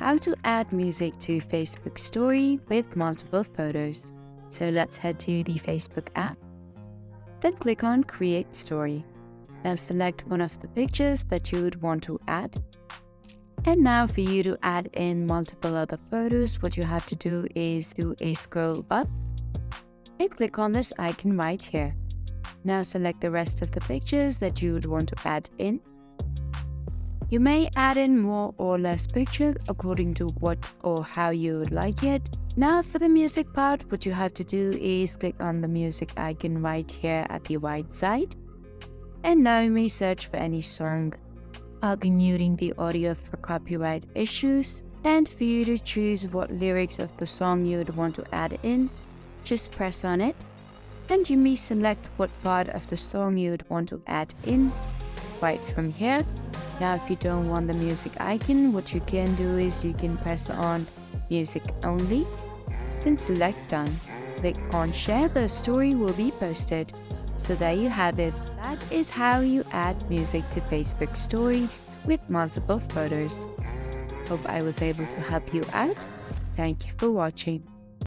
how to add music to Facebook story with multiple photos. So let's head to the Facebook app. Then click on Create Story. Now select one of the pictures that you would want to add. And now for you to add in multiple other photos, what you have to do is do a scroll up and click on this icon right here. Now select the rest of the pictures that you would want to add in. You may add in more or less pictures according to what or how you would like it. Now for the music part, what you have to do is click on the music icon right here at the right side. And now you may search for any song. I'll be muting the audio for copyright issues. And for you to choose what lyrics of the song you would want to add in, just press on it. And you may select what part of the song you would want to add in right from here. Now if you don't want the music icon, what you can do is you can press on music only, then select done. Click on share, the story will be posted. So there you have it. That is how you add music to Facebook story with multiple photos. Hope I was able to help you out. Thank you for watching.